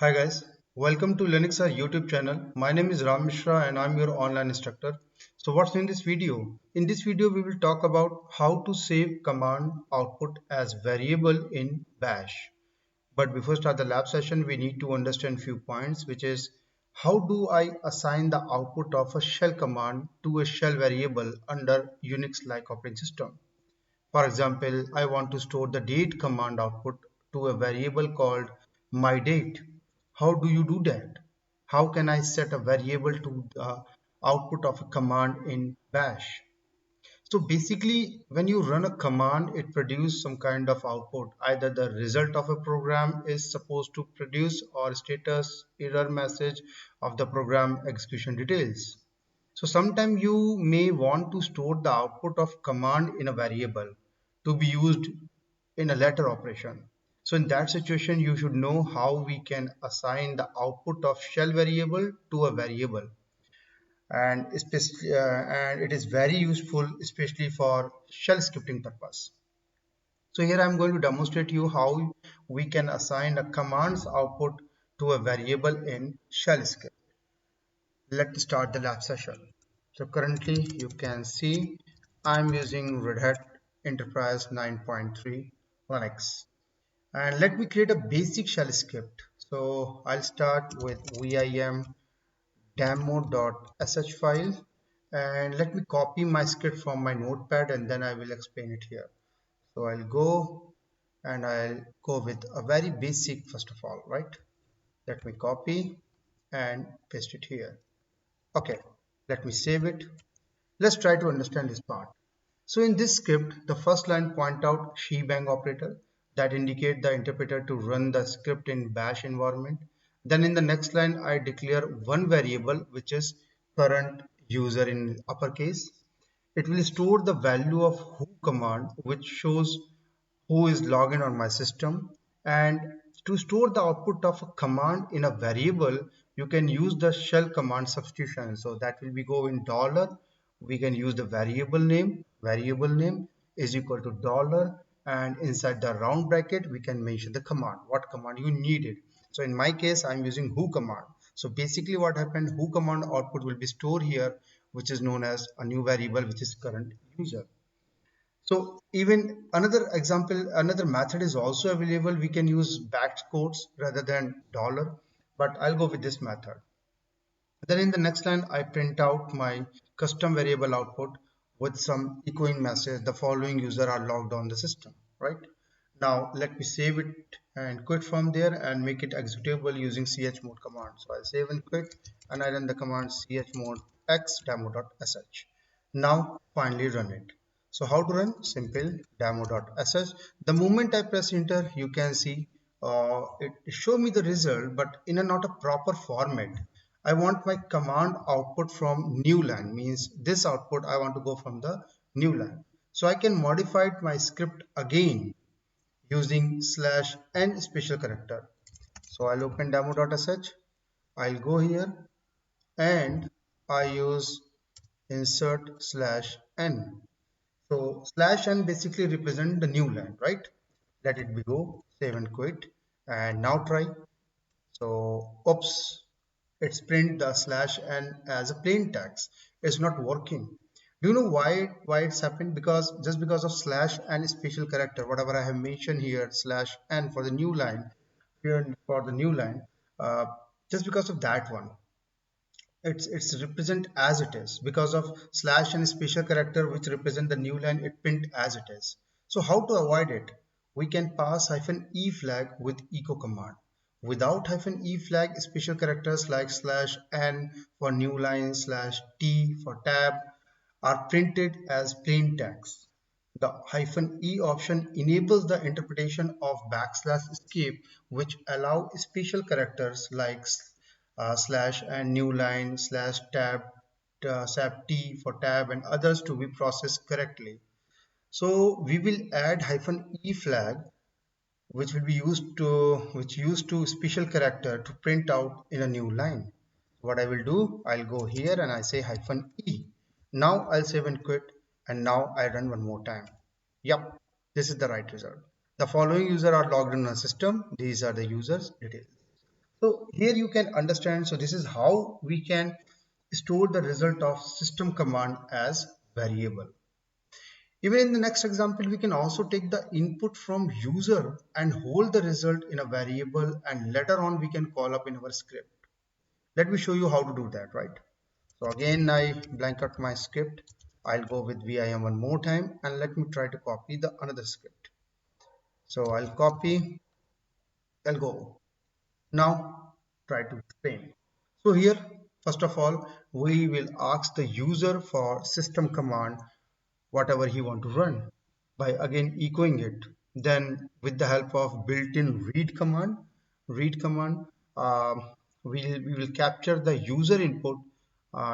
Hi guys, welcome to Linux YouTube channel. My name is Ram Mishra and I'm your online instructor. So what's in this video? In this video we will talk about how to save command output as variable in bash. But before start the lab session we need to understand few points, which is how do I assign the output of a shell command to a shell variable under Unix like operating system. For example, I want to store the date command output to a variable called myDate. How do you do that? How can I set a variable to the output of a command in bash? So basically, when you run a command, it produces some kind of output. Either the result of a program is supposed to produce or status error message of the program execution details. So sometimes you may want to store the output of command in a variable to be used in a later operation. So in that situation, you should know how we can assign the output of shell variable to a variable, and especially and it is very useful especially for shell scripting purpose. So here I'm going to demonstrate you how we can assign a command's output to a variable in shell script. Let's start the lab session. So currently you can see I'm using Red Hat Enterprise 9.3 Linux, and let me create a basic shell script. So I'll start with vim demo.sh file, and let me copy my script from my notepad and then I will explain it here. So I'll go and I'll go with a very basic first of all, right? Let me copy and paste it here. Okay, let me save it. Let's try to understand this part. So in this script, the first line point out shebang operator that indicate the interpreter to run the script in bash environment. Then in the next line, I declare one variable which is current user in uppercase. It will store the value of who command, which shows who is logged in on my system. And to store the output of a command in a variable, you can use the shell command substitution. So that will be go in dollar. We can use the variable name is equal to dollar, and inside the round bracket we can mention the command, what command you needed. So in my case I'm using who command. So basically what happened, who command output will be stored here, which is known as a new variable which is current user. So even another example, another method is also available. We can use backed quotes rather than dollar, but I'll go with this method. Then in the next line, I print out my custom variable output with some echoing message. The following user are logged on the system, right? Now let me save it and quit from there and make it executable using chmod command. So I'll save and quit and I run the command chmod x demo.sh. Now finally run it. So how to run? Simple, demo.sh. The moment I press enter, you can see it show me the result, but in a not a proper format. I want my command output from new line, means this output I want to go from the new line. So I can modify my script again using /n special character. So I'll open demo.sh. I'll go here and I use insert /n. So /n basically represent the new line, right? Let it be go, save and quit, and now try. So oops, it's print the /n as a plain text. It's not working. Do you know why it's happened? Because just because of /n special character, whatever I have mentioned here, /n for the new line, here for the new line, uh, just because of that one, it's represent as it is. Because of /n special character which represent the new line, it print as it is. So how to avoid it? We can pass -e flag with echo command. Without -e flag, special characters like /n for new line, /t for tab are printed as plain text. The -e option enables the interpretation of \escape, which allow special characters like slash and new line, /tab, /t for tab and others to be processed correctly. So we will add -e flag, which will be used to special character to print out in a new line. What I will do, I'll go here and I say -e. Now I'll save and quit, and now I run one more time. Yep, this is the right result. The following user are logged in our system. These are the users details. So here you can understand, so this is how we can store the result of system command as variable. Even in the next example, we can also take the input from user and hold the result in a variable, and later on we can call up in our script. Let me show you how to do that, right? So again, I blank out my script. I'll go with vim one more time, and let me try to copy the another script. So I'll copy, I'll go. Now try to explain. So here, first of all, we will ask the user for system command whatever he want to run by again echoing it. Then with the help of built-in read command, um, we will capture the user input.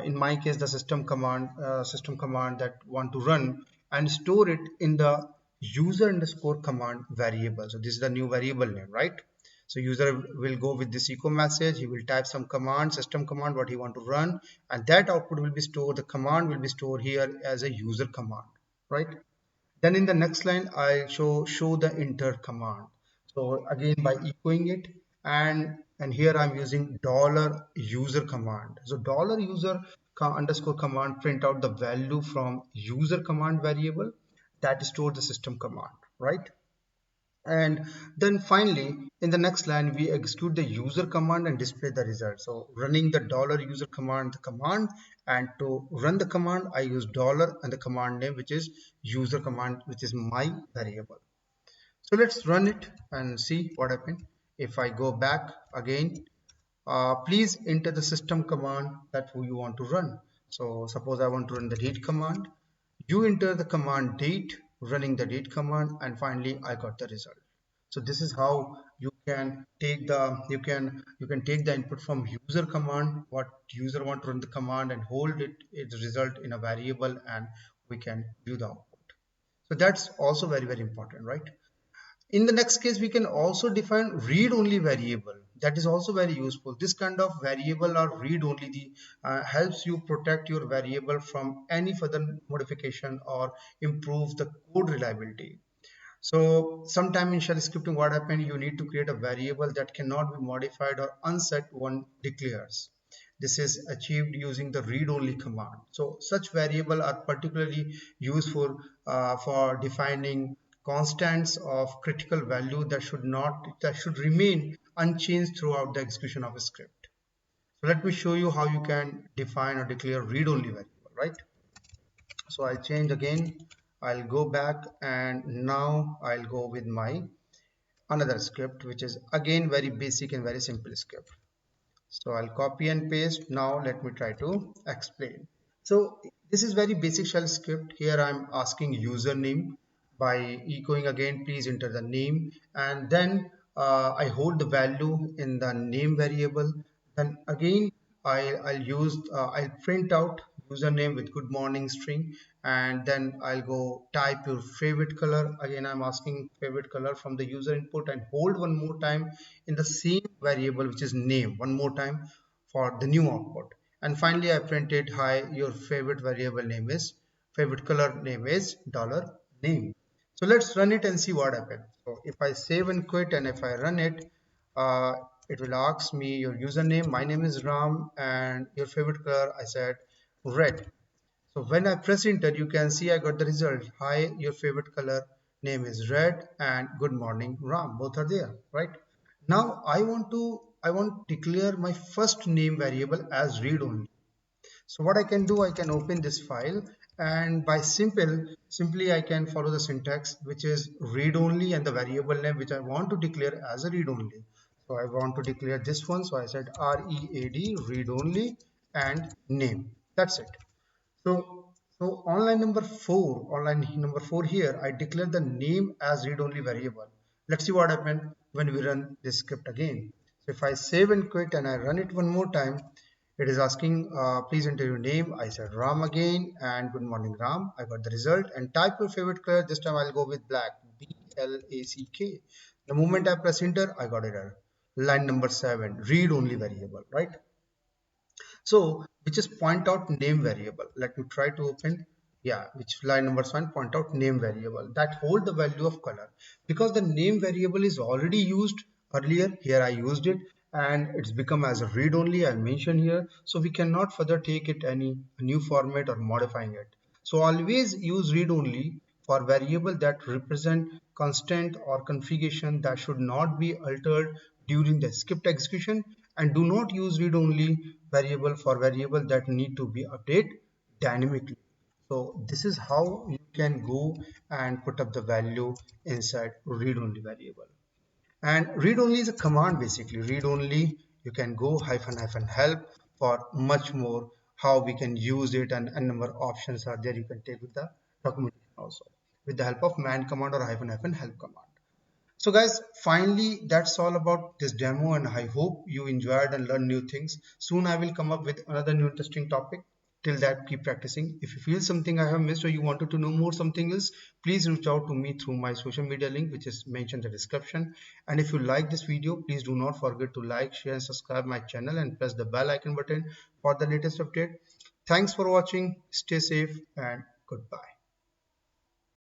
In my case, the system command that want to run, and store it in the user underscore command variable. So this is the new variable name, right? So user will go with this echo message. He will type some command, system command, what he want to run, and that output will be stored. The command will be stored here as a user command, right? Then in the next line, I show the enter command. So again by echoing it, and here I'm using dollar user command. So dollar user underscore command print out the value from user command variable that store the system command, right? And then finally in the next line we execute the user command and display the result. So running the dollar user command, the command, and to run the command I use dollar and the command name, which is user command, which is my variable. So let's run it and see what happened. If I go back again, please enter the system command that you want to run. So suppose I want to run the date command. You enter the command date, running the date command, and finally I got the result. So this is how you can take the you can take the input from user command, what user want to run the command, and hold its result in a variable, and we can view the output. So that's also very important, right? In the next case, we can also define read-only variable. That is also very useful. This kind of variable or read-only helps you protect your variable from any further modification or improve the code reliability. So sometime in shell scripting, what happened, you need to create a variable that cannot be modified or unset one declares. This is achieved using the read-only command. So such variable are particularly useful for defining constants of critical value that should remain unchanged throughout the execution of a script. So let me show you how you can define or declare read-only variable, right? So I'll change again. I'll go back, and now I'll go with my another script, which is again very basic and very simple script. So I'll copy and paste. Now let me try to explain. So this is very basic shell script. Here I'm asking username. By echoing again, please enter the name, and then I hold the value in the name variable. Then again I'll print out username with good morning string, and then I'll go type your favorite color. Again I'm asking favorite color from the user input, and hold one more time in the same variable, which is name, one more time for the new output. And finally I printed hi, your favorite variable name is, favorite color name is dollar name. So let's run it and see what happens. So if I save and quit, and if I run it, uh, it will ask me your username. My name is Ram, and your favorite color, I said red. So when I press enter, you can see I got the result. Hi, your favorite color name is red, and good morning Ram. Both are there, right? Now I want to declare my first name variable as read only. So what I can do, I can open this file, and by simply I can follow the syntax, which is read only, and the variable name which I want to declare as a read only. So I want to declare this one. So I said read only and name. That's it. So online number four here, I declare the name as read only variable. Let's see what happened when we run this script again. So if I save and quit and I run it one more time, it is asking, please enter your name. I said Ram again, and good morning Ram. I got the result, and type your favorite color. This time I'll go with black, BLACK. The moment I press enter, I got error. Line number 7, read only variable, right? So which is point out name variable. Let me try to open. Yeah, which line number 1 point out name variable that hold the value of color, because the name variable is already used earlier. Here I used it, and it's become as a read only. I'll mention here, so we cannot further take it any new format or modifying it. So always use read only for variable that represent constant or configuration that should not be altered during the script execution, and do not use read only variable for variable that need to be updated dynamically. So this is how you can go and put up the value inside read only variable. And read only is a command basically. Read only, you can go hyphen hyphen help for much more how we can use it, and a number of options are there you can take with the documentation also with the help of man command or hyphen hyphen help command. So guys, finally, that's all about this demo, and I hope you enjoyed and learned new things. Soon I will come up with another new interesting topic. Till that, keep practicing. If you feel something I have missed or you wanted to know more something else, please reach out to me through my social media link, which is mentioned in the description. And if you like this video, please do not forget to like, share and subscribe my channel and press the bell icon button for the latest update. Thanks for watching. Stay safe and goodbye.